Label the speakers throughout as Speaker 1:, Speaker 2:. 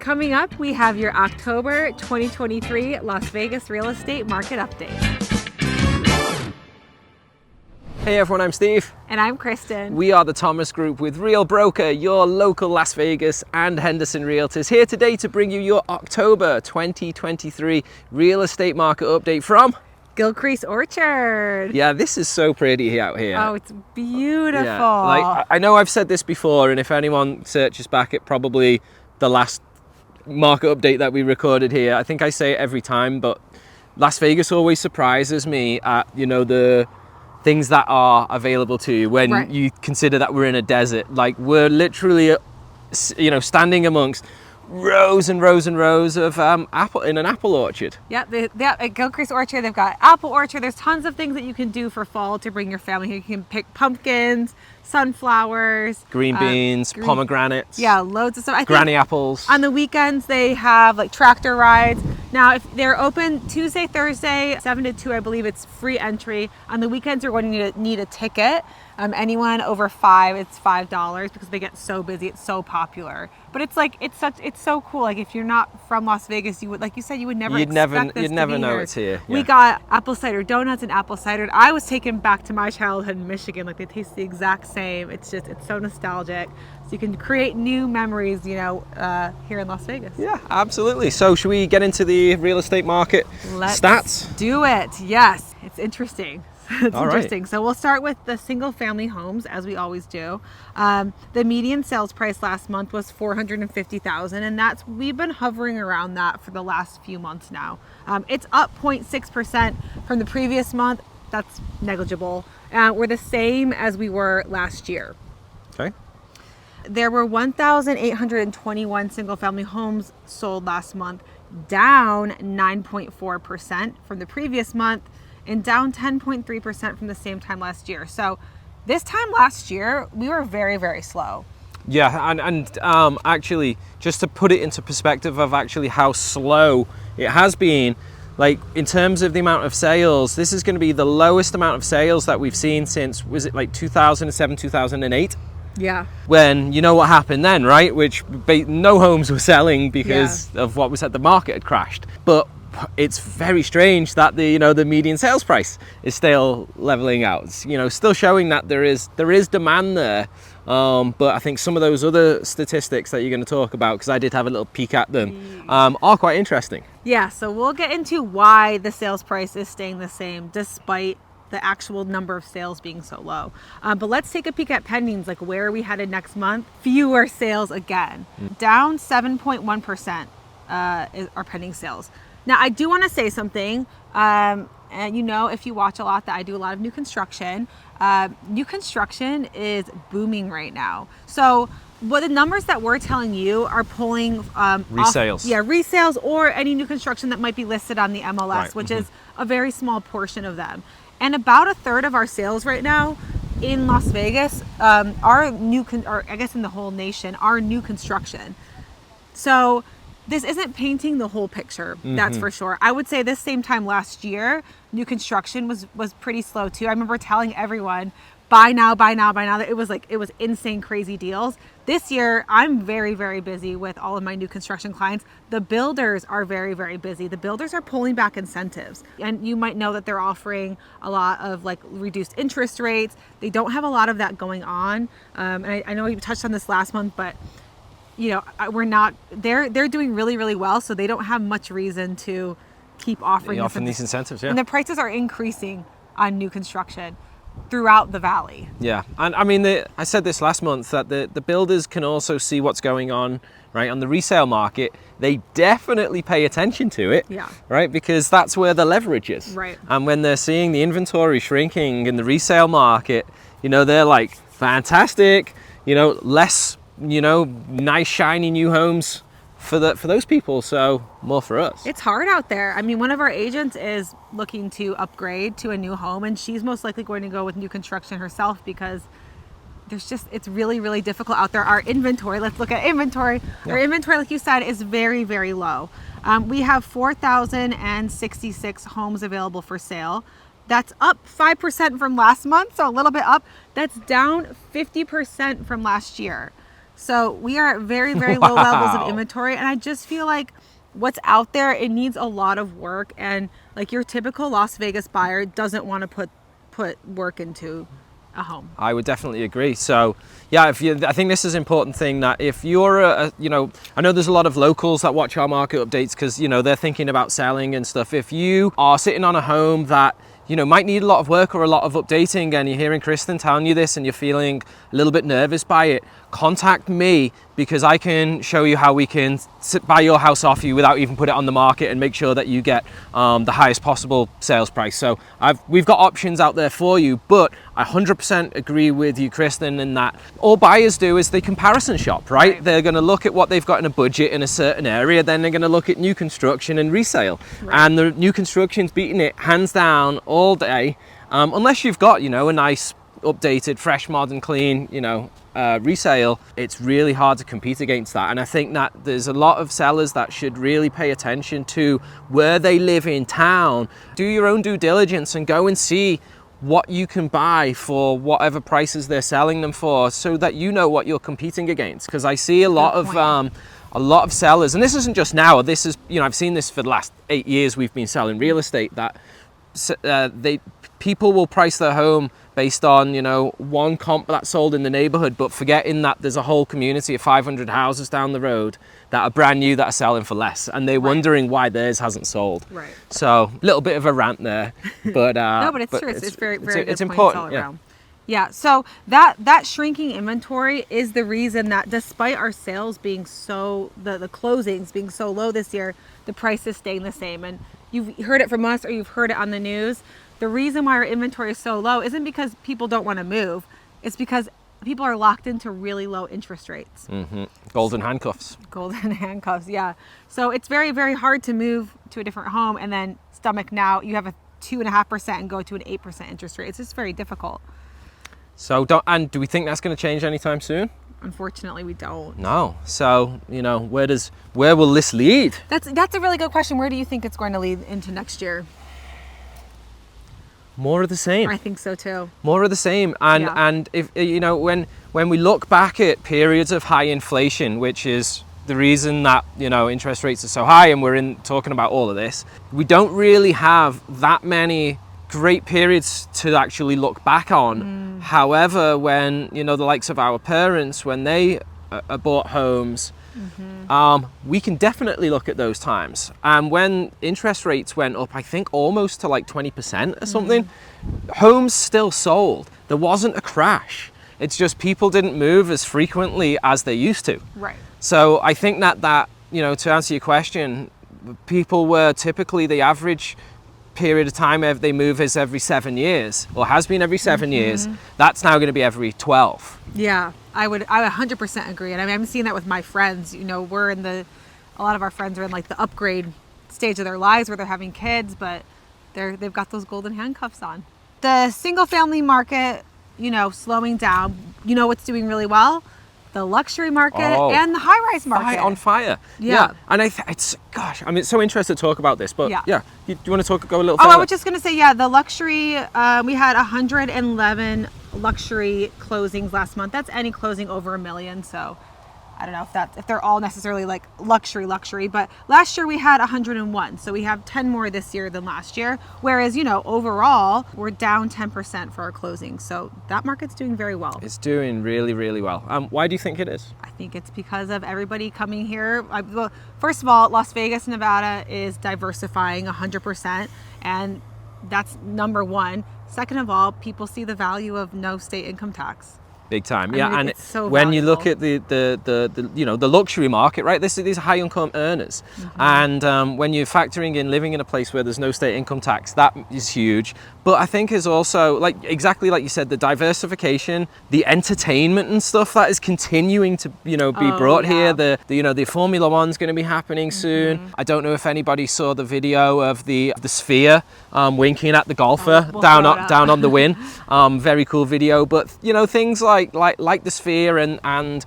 Speaker 1: Coming up, we have your October 2023 Las Vegas real estate market update.
Speaker 2: Hey everyone, I'm Steve.
Speaker 1: And I'm Kristen.
Speaker 2: We are the Thomas Group with Real Broker, your local Las Vegas and Henderson realtors, here today to bring you your October 2023 real estate market update from
Speaker 1: Gilcrease Orchard.
Speaker 2: Yeah, this is so pretty out here.
Speaker 1: Oh, it's beautiful.
Speaker 2: Yeah, like I know I've said this before, and if anyone searches back at probably the last market update that we recorded here, I think I say it every time, but Las Vegas always surprises me at, you know, the things that are available to you when you consider that we're in a desert. Like, we're literally, you know, standing amongst rows and rows and rows of apple in an apple orchard.
Speaker 1: Yeah, at Gilcrease Orchard, they've got apple orchard. There's tons of things that you can do for fall to bring your family here. You can pick pumpkins, sunflowers,
Speaker 2: green beans, pomegranates.
Speaker 1: Yeah, loads of stuff.
Speaker 2: Granny apples.
Speaker 1: On the weekends, they have like tractor rides. Now, if they're open Tuesday, Thursday, 7 to 2, I believe it's free entry. On the weekends, you're going to need a ticket. Anyone over 5, it's $5 because they get so busy. It's so popular. But it's like, it's so cool. Like, if you're not from Las Vegas, you would, like you said, you would never expect this
Speaker 2: you'd never
Speaker 1: to be
Speaker 2: know
Speaker 1: here.
Speaker 2: It's here.
Speaker 1: We got apple cider donuts and apple cider. I was taken back to my childhood in Michigan. Like, they taste the exact same. It's so nostalgic. So you can create new memories, you know, here in Las Vegas.
Speaker 2: Yeah, absolutely. So should we get into the real estate market stats?
Speaker 1: Do it. Yes, it's interesting. It's
Speaker 2: All
Speaker 1: interesting.
Speaker 2: Right.
Speaker 1: So we'll start with the single family homes, as we always do. The median sales price last month was $450,000, and we've been hovering around that for the last few months now. It's up 0.6% from the previous month. That's negligible. We're the same as we were last year.
Speaker 2: Okay.
Speaker 1: There were 1,821 single family homes sold last month, down 9.4% from the previous month, and down 10.3% from the same time last year. So this time last year, we were very, very slow.
Speaker 2: Yeah, and actually, just to put it into perspective of actually how slow it has been, like in terms of the amount of sales, this is going to be the lowest amount of sales that we've seen since, was it like 2007, 2008?
Speaker 1: Yeah.
Speaker 2: When, you know what happened then, right? Which no homes were selling because of what was said, the market had crashed. But it's very strange that the median sales price is still leveling out. It's, you know, still showing that there is demand there. But I think some of those other statistics that you're going to talk about, because I did have a little peek at them, are quite interesting.
Speaker 1: Yeah, so we'll get into why the sales price is staying the same despite the actual number of sales being so low. But let's take a peek at pendings, like where are we headed next month? Fewer sales again. Down 7.1% are pending sales. Now, I do want to say something, and you know, if you watch a lot, that I do a lot of new construction. New construction is booming right now. So what the numbers that we're telling you are pulling
Speaker 2: resales.
Speaker 1: Resales or any new construction that might be listed on the MLS,
Speaker 2: right.
Speaker 1: Which is a very small portion of them. And about a third of our sales right now in Las Vegas are or I guess in the whole nation, are new construction. So this isn't painting the whole picture, that's for sure. I would say this same time last year, new construction was pretty slow too. I remember telling everyone, buy now, buy now, buy now. It was insane, crazy deals. This year, I'm very, very busy with all of my new construction clients. The builders are very, very busy. The builders are pulling back incentives. And you might know that they're offering a lot of like reduced interest rates. They don't have a lot of that going on. And I know you touched on this last month, but you know, they're doing really, really well. So they don't have much reason to keep offering
Speaker 2: these incentives. Yeah.
Speaker 1: And the prices are increasing on new construction throughout the valley.
Speaker 2: Yeah, and I mean, I said this last month that the builders can also see what's going on, right, on the resale market. They definitely pay attention to it, right, because that's where the leverage is.
Speaker 1: Right.
Speaker 2: And when they're seeing the inventory shrinking in the resale market, you know, they're like, fantastic, you know, less, you know, nice shiny new homes for those people, so more for us.
Speaker 1: It's hard out there. I mean, one of our agents is looking to upgrade to a new home, and she's most likely going to go with new construction herself because it's really, really difficult out there. Our inventory, let's look at inventory. Yeah. Our inventory, like you said, is very, very low. We have 4,066 homes available for sale. That's up 5% from last month, so a little bit up. That's down 50% from last year. So we are at very, very low levels of
Speaker 2: Wow.
Speaker 1: inventory. And I just feel like what's out there, it needs a lot of work. And like your typical Las Vegas buyer doesn't want to put work into a home.
Speaker 2: I would definitely agree. So, yeah, I think this is an important thing that if you're I know there's a lot of locals that watch our market updates because, they're thinking about selling and stuff. If you are sitting on a home that, might need a lot of work or a lot of updating and you're hearing Kristen telling you this and you're feeling a little bit nervous by it, contact me because I can show you how we can buy your house off you without even put it on the market and make sure that you get the highest possible sales price. So we've got options out there for you, but I 100% agree with you, Kristen, in that all buyers do is they comparison shop, right? They're going to look at what they've got in a budget in a certain area, then they're going to look at new construction and resale. And the new construction's beating it hands down all day, unless you've got, a nice updated, fresh, modern, clean, resale. It's really hard to compete against that. And I think that there's a lot of sellers that should really pay attention to where they live in town. Do your own due diligence and go and see what you can buy for whatever prices they're selling them for, so that you know what you're competing against. Because I see a lot of sellers, and this isn't just now. This is, I've seen this for the last 8 years. We've been selling real estate that people will price their home based on, one comp that's sold in the neighborhood, but forgetting that there's a whole community of 500 houses down the road that are brand new that are selling for less, and they're wondering why theirs hasn't sold.
Speaker 1: Right.
Speaker 2: So a little bit of a rant there, but
Speaker 1: no, but it's true. It's very, very
Speaker 2: it's
Speaker 1: good
Speaker 2: important.
Speaker 1: Points all around. Yeah. So that shrinking inventory is the reason that despite our sales being the closings being so low this year, the price is staying the same. And you've heard it from us or you've heard it on the news. The reason why our inventory is so low isn't because people don't want to move. It's because people are locked into really low interest rates.
Speaker 2: Mm-hmm. Golden handcuffs.
Speaker 1: Golden handcuffs, yeah. So it's very, very hard to move to a different home and then stomach now you have a 2.5% and go to an 8% interest rate. It's just very difficult.
Speaker 2: So do we think that's going to change anytime soon?
Speaker 1: Unfortunately, we don't.
Speaker 2: No. So, where will this lead?
Speaker 1: That's a really good question. Where do you think it's going to lead into next year?
Speaker 2: More of the same.
Speaker 1: I think so too.
Speaker 2: More of the same. And if when we look back at periods of high inflation, which is the reason that interest rates are so high, and we're talking about all of this, we don't really have that many great periods to actually look back on. However, when the likes of our parents, when they bought homes, we can definitely look at those times. And when interest rates went up, I think almost to like 20% or something, homes still sold. There wasn't a crash. It's just people didn't move as frequently as they used to.
Speaker 1: Right.
Speaker 2: So I think that to answer your question, people were typically the average period of time they move is every 7 years, or has been every 7 years. That's now going to be every 12.
Speaker 1: Yeah, I would 100% agree. And I mean, I'm seeing that with my friends. A lot of our friends are in like the upgrade stage of their lives where they're having kids, but they've got those golden handcuffs on. The single family market, slowing down. What's doing really well? The luxury market and the high-rise market.
Speaker 2: On fire. Yeah. And it's so interested to talk about this, but do you want to go a little further?
Speaker 1: I was just going to say, the luxury, we had 111 luxury closings last month. That's any closing over $1 million. So I don't know if they're all necessarily like luxury, but last year we had 101. So we have 10 more this year than last year. Whereas, overall, we're down 10% for our closings. So that market's doing very well.
Speaker 2: It's doing really, really well. Why do you think it is?
Speaker 1: I think it's because of everybody coming here. Well, first of all, Las Vegas, Nevada is diversifying 100%. And that's number one. Second of all, people see the value of no state income tax.
Speaker 2: Big time.
Speaker 1: I mean, it's so
Speaker 2: when
Speaker 1: valuable.
Speaker 2: you look at the luxury market, right? These are high income earners, and when you're factoring in living in a place where there's no state income tax, that is huge. But I think is also exactly like you said, the diversification, the entertainment and stuff that is continuing to be brought here. The Formula One's going to be happening soon. I don't know if anybody saw the video of the Sphere winking at the golfer down on the win. Very cool video. But things like the Sphere and the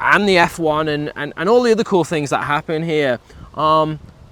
Speaker 2: F1 and all the other cool things that happen here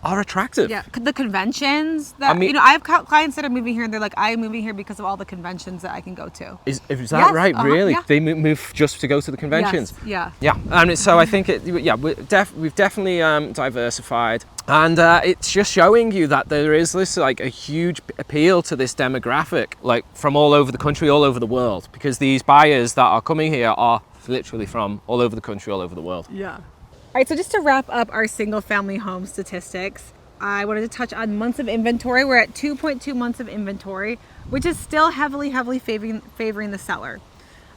Speaker 2: are attractive.
Speaker 1: Yeah, the conventions that,
Speaker 2: I mean-
Speaker 1: I have clients that are moving here and they're like, I'm moving here because of all the conventions that I can go to.
Speaker 2: Is that
Speaker 1: Yes,
Speaker 2: right? Really?
Speaker 1: yeah.
Speaker 2: They move just to go to the conventions?
Speaker 1: Yes, yeah.
Speaker 2: Yeah, and so I think we've definitely diversified, and it's just showing you that there is this like a huge appeal to this demographic, like from all over the country, all over the world, because these buyers that are coming here are literally from all over the country, all over the world.
Speaker 1: Yeah. All right, so just to wrap up our single family home statistics, I wanted to touch on months of inventory. We're at 2.2 months of inventory, which is still heavily favoring the seller.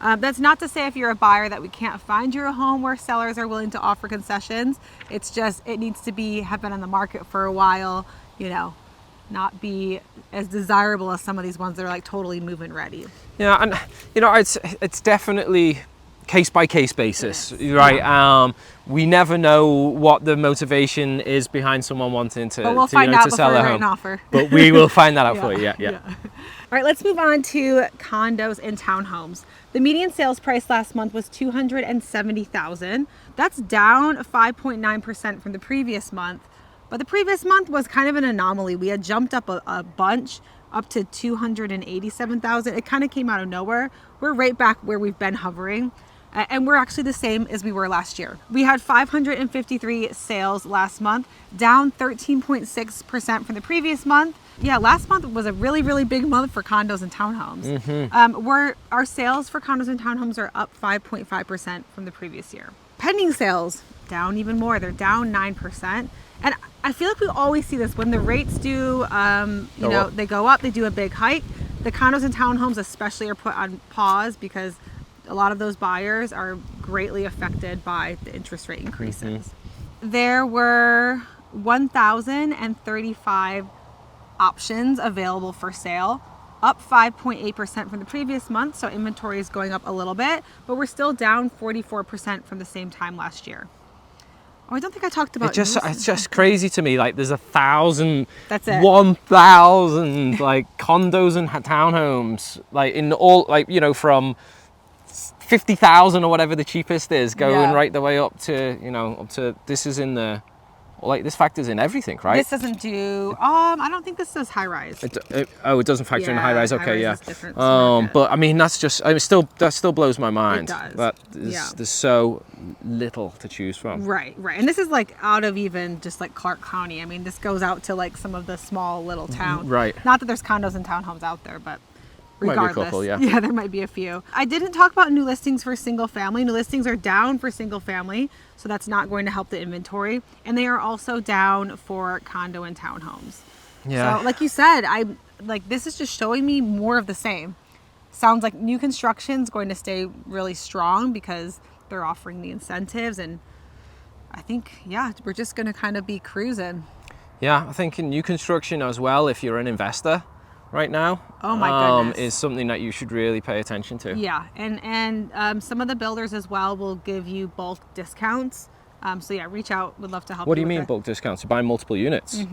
Speaker 1: That's not to say if you're a buyer that we can't find you a home where sellers are willing to offer concessions. It's just, it needs to have been on the market for a while, not be as desirable as some of these ones that are like totally move-in ready.
Speaker 2: Yeah, and it's definitely case by case basis, right?
Speaker 1: Yeah.
Speaker 2: We never know what the motivation is behind someone wanting to,
Speaker 1: but we'll find out
Speaker 2: to sell
Speaker 1: before
Speaker 2: a
Speaker 1: we write
Speaker 2: home.
Speaker 1: an offer.
Speaker 2: But we will find that out for you. Yeah.
Speaker 1: All right, let's move on to condos and townhomes. The median sales price last month was $270,000. That's down 5.9% from the previous month. But the previous month was kind of an anomaly. We had jumped up a bunch up to $287,000. It kind of came out of nowhere. We're right back where we've been hovering. And we're actually the same as we were last year. We had 553 sales last month, down 13.6% from the previous month. Yeah, last month was a really, really big month for condos and townhomes. Our sales for condos and townhomes are up 5.5% from the previous year. Pending sales, down even more. They're down 9%. And I feel like we always see this when the rates do, they go up, they do a big hike. The condos and townhomes especially are put on pause because a lot of those buyers are greatly affected by the interest rate increases. There were 1,035 options available for sale, up 5.8% from the previous month. So inventory is going up a little bit, but we're still down 44% from the same time last year. Oh, I don't think I talked about
Speaker 2: it's just crazy to me. Like there's 1,000,
Speaker 1: That's it.
Speaker 2: 1,000 like condos and townhomes, like in all, like from 50,000 or whatever the cheapest is, going right the way up to this is in the, like this factors in everything, right?
Speaker 1: This doesn't do. I don't think this does high rise.
Speaker 2: It doesn't factor in high rise. Okay,
Speaker 1: high-rise is different.
Speaker 2: But I mean, that still blows my mind.
Speaker 1: It does.
Speaker 2: That there's so little to choose from.
Speaker 1: Right. And this is like out of even just like Clark County. I mean, this goes out to like some of the small little towns.
Speaker 2: Right.
Speaker 1: Not that there's condos and townhomes out there, but regardless.
Speaker 2: Might be a couple, yeah.
Speaker 1: Yeah, there might be a few. I didn't talk about new listings for single family. New listings are down for single family, so that's not going to help the inventory. And they are also down for condo and townhomes.
Speaker 2: Yeah.
Speaker 1: So like you said, this is just showing me more of the same. Sounds like new construction's going to stay really strong because they're offering the incentives, and I think, we're just going to kind of be cruising.
Speaker 2: Yeah, I think in new construction as well, if you're an investor right now,
Speaker 1: oh my goodness,
Speaker 2: is something that you should really pay attention to.
Speaker 1: Yeah, and some of the builders as well will give you bulk discounts. So reach out. Would love to help.
Speaker 2: What do you mean bulk discounts? To buy multiple units?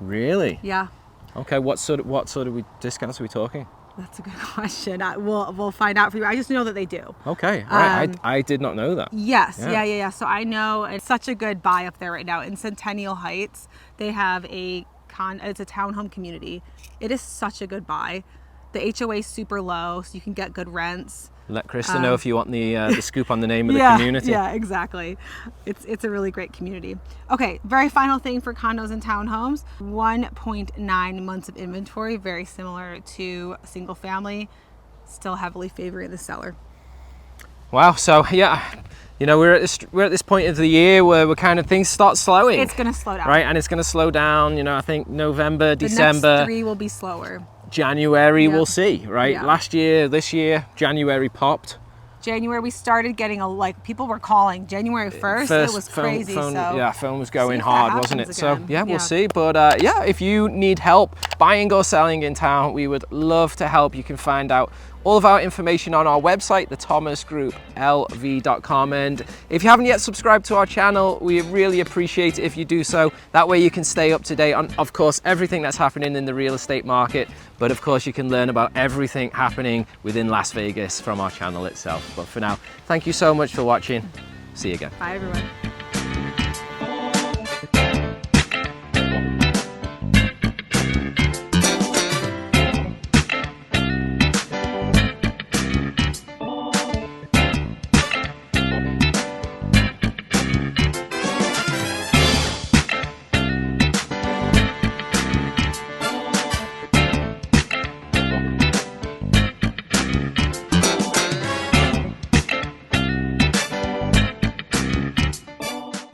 Speaker 2: Really?
Speaker 1: Yeah.
Speaker 2: Okay. What sort of discounts are we talking?
Speaker 1: That's a good question. We'll find out for you. I just know that they do.
Speaker 2: Okay. All right. I did not know that.
Speaker 1: Yes. Yeah. So I know it's such a good buy up there right now in Centennial Heights. They have it's a townhome community. It is such a good buy. The HOA is super low, so you can get good rents.
Speaker 2: Let Krista know if you want the scoop on the name of the community.
Speaker 1: Yeah, exactly. It's a really great community. Okay, very final thing for condos and townhomes. 1.9 months of inventory, very similar to single family, still heavily favoring the seller.
Speaker 2: Wow. So we're at this point of the year where we're kind of things start slowing.
Speaker 1: It's going to slow down,
Speaker 2: right? And it's going to slow down. I think November,
Speaker 1: the
Speaker 2: December,
Speaker 1: next 3 will be slower.
Speaker 2: January, we'll see, right?
Speaker 1: Yeah.
Speaker 2: This year, January popped.
Speaker 1: January, we started getting people were calling January 1st. It was crazy.
Speaker 2: Phone was going hard, wasn't it?
Speaker 1: Again.
Speaker 2: So we'll see. But if you need help buying or selling in town, we would love to help. You can find out all of our information on our website, thethomasgrouplv.com. And if you haven't yet subscribed to our channel, we really appreciate it if you do so. That way you can stay up to date on, of course, everything that's happening in the real estate market. But of course, you can learn about everything happening within Las Vegas from our channel itself. But for now, thank you so much for watching. See you again.
Speaker 1: Bye, everyone.